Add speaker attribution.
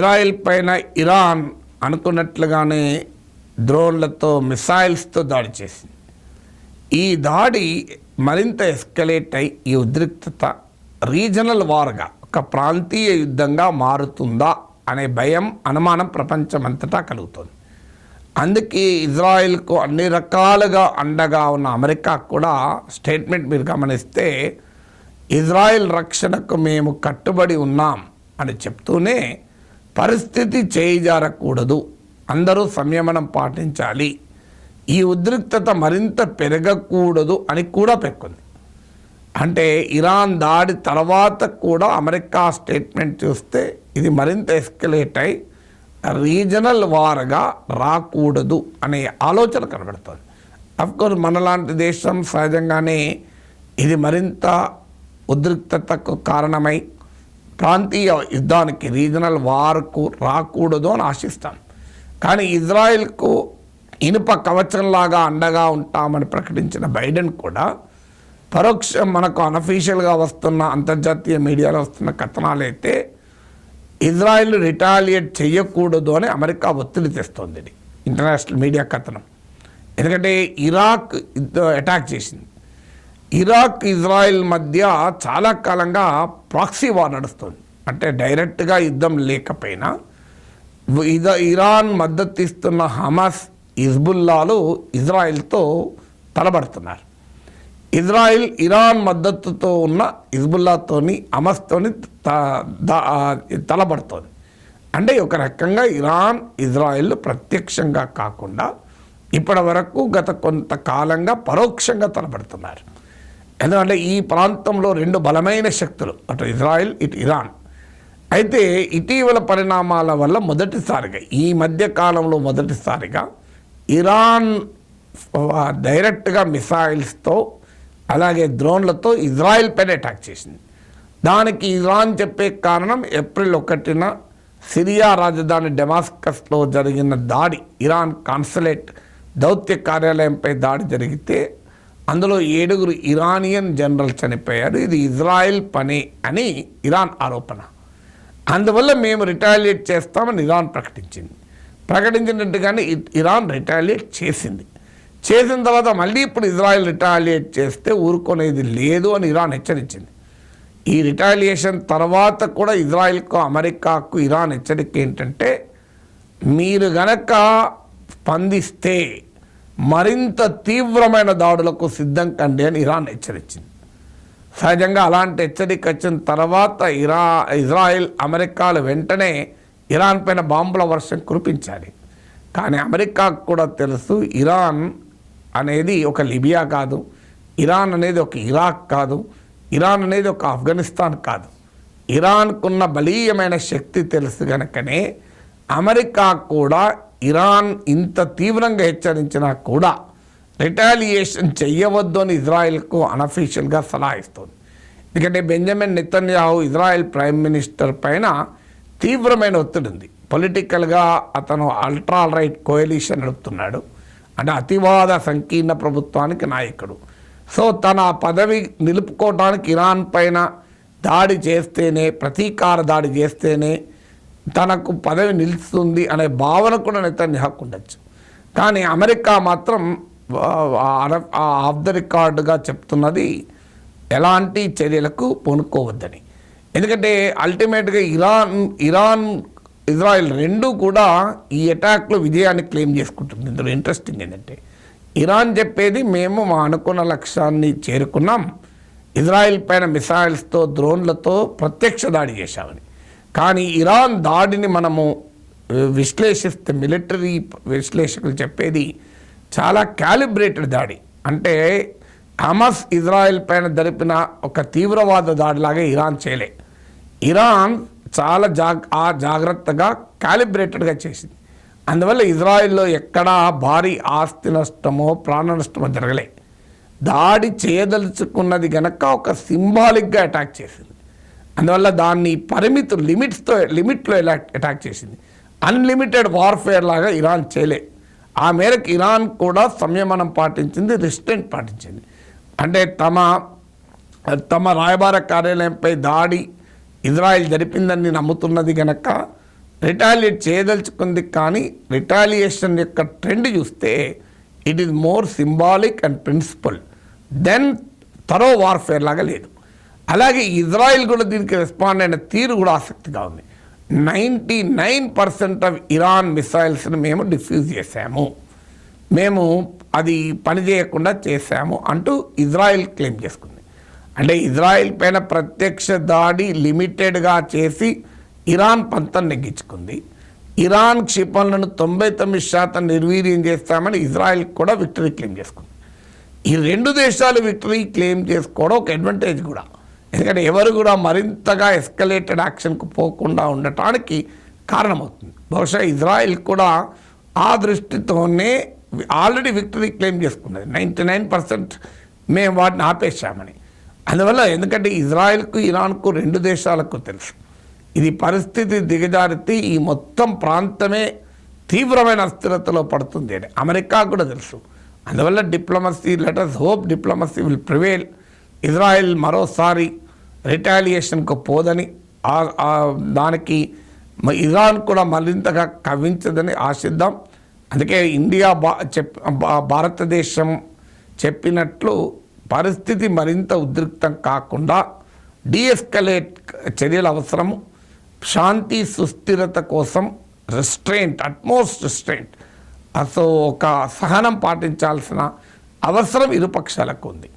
Speaker 1: Israel పైన Iran అనుకున్నట్లుగానే డ్రోన్లతో మిసైల్స్తో దాడి చేసింది. ఈ దాడి మరింత ఎస్కలేట్ అయి ఈ ఉద్రిక్తత రీజనల్ వార్గా ఒక ప్రాంతీయ యుద్ధంగా మారుతుందా అనే భయం అనుమానం ప్రపంచమంతటా కలుగుతుంది. అందుకే ఇజ్రాయెల్కు అన్ని రకాలుగా అండగా ఉన్న అమెరికా కూడా స్టేట్మెంట్ మీరు గమనిస్తే ఇజ్రాయెల్ రక్షణకు మేము కట్టుబడి ఉన్నాం అని చెప్తూనే పరిస్థితి చేయిజారకూడదు, అందరూ సంయమనం పాటించాలి, ఈ ఉద్రిక్తత మరింత పెరగకూడదు అని కూడా పేర్కొంది. అంటే ఇరాన్ దాడి తర్వాత కూడా అమెరికా స్టేట్మెంట్ చూస్తే ఇది మరింత ఎస్కలేట్ అయి రీజనల్ వార్గా రాకూడదు అనే ఆలోచన కనబడుతుంది. అఫ్కోర్స్ మనలాంటి దేశం సహజంగానే ఇది మరింత ఉద్రిక్తతకు కారణమై ప్రాంతీయ యుద్ధానికి రీజనల్ వార్కు రాకూడదు అని ఆశిస్తాం. కానీ ఇజ్రాయెల్కు ఇనుప కవచంలాగా అండగా ఉంటామని ప్రకటించిన బైడెన్ కూడా పరోక్షం మనకు అనఫీషియల్గా వస్తున్న అంతర్జాతీయ మీడియాలో వస్తున్న కథనాలైతే ఇజ్రాయెల్ రిటాలియేట్ చేయకూడదు అని అమెరికా ఒత్తిడి తెస్తోంది. ఇది ఇంటర్నేషనల్ మీడియా కథనం. ఎందుకంటే ఇరాక్ అటాక్ చేసింది. ఇరాక్ ఇజ్రాయెల్ మధ్య చాలా కాలంగా ప్రాక్సీ వార్ నడుస్తుంది. అంటే డైరెక్ట్గా యుద్ధం లేకపోయినా ఇరాన్ మద్దతు ఇస్తున్న హమాస్, హిజ్బుల్లాలు ఇజ్రాయెల్తో తలబడుతున్నారు. ఇజ్రాయెల్ ఇరాన్ మద్దతుతో ఉన్న హిజ్బుల్లాతోని హమాస్తోని తలబడుతోంది. అంటే ఒక రకంగా ఇరాన్ ఇజ్రాయెల్ ప్రత్యక్షంగా కాకుండా ఇప్పటి వరకు గత కొంతకాలంగా పరోక్షంగా తలబడుతున్నారు. ఎందుకంటే ఈ ప్రాంతంలో రెండు బలమైన శక్తులు, అటు ఇజ్రాయెల్ ఇటు ఇరాన్. అయితే ఇటీవల పరిణామాల వల్ల మొదటిసారిగా ఈ మధ్య కాలంలో మొదటిసారిగా ఇరాన్ డైరెక్ట్గా మిసైల్స్తో అలాగే డ్రోన్లతో ఇజ్రాయెల్ పైన అటాక్ చేసింది. దానికి ఇరాన్ చెప్పే కారణం ఏప్రిల్ 1న సిరియా రాజధాని డెమాస్కస్లో జరిగిన దాడి, ఇరాన్ కాన్సులేట్ దౌత్య కార్యాలయంపై దాడి జరిగితే అందులో 7 ఇరానియన్ జనరల్ చనిపోయారు. ఇది ఇజ్రాయెల్ పని అని ఇరాన్ ఆరోపణ. అందువల్ల మేము రిటాలియేట్ చేస్తామని ఇరాన్ ప్రకటించినట్టుగానే ఇరాన్ రిటాలియేట్ చేసింది. చేసిన తర్వాత మళ్ళీ ఇప్పుడు ఇజ్రాయెల్ రిటాలియేట్ చేస్తే ఊరుకునేది లేదు అని ఇరాన్ హెచ్చరించింది. ఈ రిటాలియేషన్ తర్వాత కూడా ఇజ్రాయెల్కు అమెరికాకు ఇరాన్ హెచ్చరిక ఏంటంటే, మీరు గనక స్పందిస్తే మరింత తీవ్రమైన దాడులకు సిద్ధం కండి అని ఇరాన్ హెచ్చరించింది. సహజంగా అలాంటి హెచ్చరిక వచ్చిన తర్వాత ఇజ్రాయెల్ అమెరికాలు వెంటనే ఇరాన్ పైన బాంబుల వర్షం కురిపించాలి. కానీ అమెరికాకు కూడా తెలుసు, ఇరాన్ అనేది ఒక లిబియా కాదు, ఇరాన్ అనేది ఒక ఇరాక్ కాదు, ఇరాన్ అనేది ఒక ఆఫ్ఘనిస్తాన్ కాదు. ఇరాన్కున్న బలీయమైన శక్తి తెలుసు కనుకనే అమెరికా కూడా ఇరాన్ ఇంత తీవ్రంగా హెచ్చరించినా కూడా రిటాలియేషన్ చెయ్యవద్దు అని ఇజ్రాయెల్కు అనఫీషియల్గా సలహా ఇస్తుంది. ఎందుకంటే Benjamin Netanyahu Israel prime minister పైన తీవ్రమైన ఒత్తిడి ఉంది. పొలిటికల్గా అతను అల్ట్రా రైట్ కోయలిషన్ నడుపుతున్నాడు. అంటే అతివాద సంకీర్ణ ప్రభుత్వానికి నాయకుడు. సో తన పదవి నిలుపుకోవడానికి ఇరాన్ పైన దాడి చేస్తేనే, ప్రతీకార దాడి చేస్తేనే తనకు పదవి నిలుస్తుంది అనే భావన కూడా నెతన్యాహుకు ఉండొచ్చు. కానీ అమెరికా మాత్రం ఆఫ్ ద రికార్డుగా చెప్తున్నది ఎలాంటి చర్యలకు పూనుకోవద్దని. ఎందుకంటే అల్టిమేట్గా ఇరాన్ ఇజ్రాయెల్ రెండూ కూడా ఈ అటాక్లో విజయాన్ని క్లెయిమ్ చేసుకుంటుంది. ఇందులో ఇంట్రెస్టింగ్ ఏంటంటే, ఇరాన్ చెప్పేది మేము మా అనుకున్న లక్ష్యాన్ని చేరుకున్నాం, ఇజ్రాయెల్ పైన మిసైల్స్తో డ్రోన్లతో ప్రత్యక్ష దాడి చేశామని. కానీ ఇరాన్ దాడిని మనము విశ్లేషిస్తే మిలిటరీ విశ్లేషకులు చెప్పేది చాలా క్యాలిబ్రేటెడ్ దాడి. అంటే హమాస్ ఇజ్రాయెల్ పైన జరిపిన ఒక తీవ్రవాద దాడిలాగా ఇరాన్ చేయలే. ఇరాన్ చాలా జాగ్రత్తగా క్యాలిబ్రేటెడ్గా చేసింది. అందువల్ల ఇజ్రాయెల్లో ఎక్కడా భారీ ఆస్తి నష్టమో ప్రాణ నష్టమో జరగలే. దాడి చేయదలుచుకున్నది గనక ఒక సింబాలిక్గా అటాక్ చేసింది. అందువల్ల దాన్ని లిమిట్లో అటాక్ చేసింది. అన్లిమిటెడ్ వార్ఫేర్ లాగా ఇరాన్ చేయలే. ఆ మేరకు ఇరాన్ కూడా సంయమనం పాటించింది, రిస్ట్రెంట్ పాటించింది. అంటే తమ రాయబార కార్యాలయంపై దాడి ఇజ్రాయెల్ జరిపిందని నమ్ముతున్నది కనుక రిటాలియేట్ చేయదలుచుకుంది, కానీ రిటాలియేషన్ యొక్క ట్రెండ్ చూస్తే it is more symbolic and principle than thorough warfare లాగా లేదు. అలాగే ఇజ్రాయిల్ కూడా దీనికి రెస్పాండ్ అయిన తీరు కూడా ఆసక్తిగా ఉంది. 99% ఆఫ్ ఇరాన్ మిసైల్స్ని మేము డిఫ్యూజ్ చేశాము, మేము అది పనిచేయకుండా చేశాము అంటూ ఇజ్రాయిల్ క్లెయిమ్ చేసుకుంది. అంటే ఇజ్రాయిల్ పైన ప్రత్యక్ష దాడి లిమిటెడ్గా చేసి ఇరాన్ పంతం నెగ్గించుకుంది. ఇరాన్ క్షిపణులను 99% నిర్వీర్యం చేస్తామని ఇజ్రాయిల్ కూడా విక్టరీ క్లెయిమ్ చేసుకుంది. ఈ రెండు దేశాలు విక్టరీ క్లెయిమ్ చేసుకోవడం ఒక అడ్వాంటేజ్ కూడా, ఎందుకంటే ఎవరు కూడా మరింతగా ఎస్కలేటెడ్ యాక్షన్కు పోకుండా ఉండటానికి కారణమవుతుంది. బహుశా ఇజ్రాయిల్ కూడా ఆ దృష్టితోనే ఆల్రెడీ విక్టరీ క్లెయిమ్ చేసుకున్నది. 99% మేము వాటిని ఆపేశామని. అందువల్ల ఎందుకంటే ఇజ్రాయిల్కు ఇరాన్కు రెండు దేశాలకు తెలుసు ఇది పరిస్థితి దిగజారితే ఈ మొత్తం ప్రాంతమే తీవ్రమైన అస్థిరతలో పడుతుంది అని అమెరికా కూడా తెలుసు. అందువల్ల diplomacy, let us hope diplomacy will prevail. Israel మరోసారి రిటాలియేషన్కు పోదని, దానికి ఇరాన్ కూడా మరింతగా కవ్వించదని ఆశిద్దాం. అందుకే ఇండియా భారతదేశం చెప్పినట్లు పరిస్థితి మరింత ఉద్రిక్తం కాకుండా డీఎస్కలేట్ చర్యలు అవసరము. శాంతి సుస్థిరత కోసం రెస్ట్రెయింట్, అట్మోస్ట్ రెస్ట్రెయింట్, ఒక సహనం పాటించాల్సిన అవసరం ఇరుపక్షాలకు ఉంది.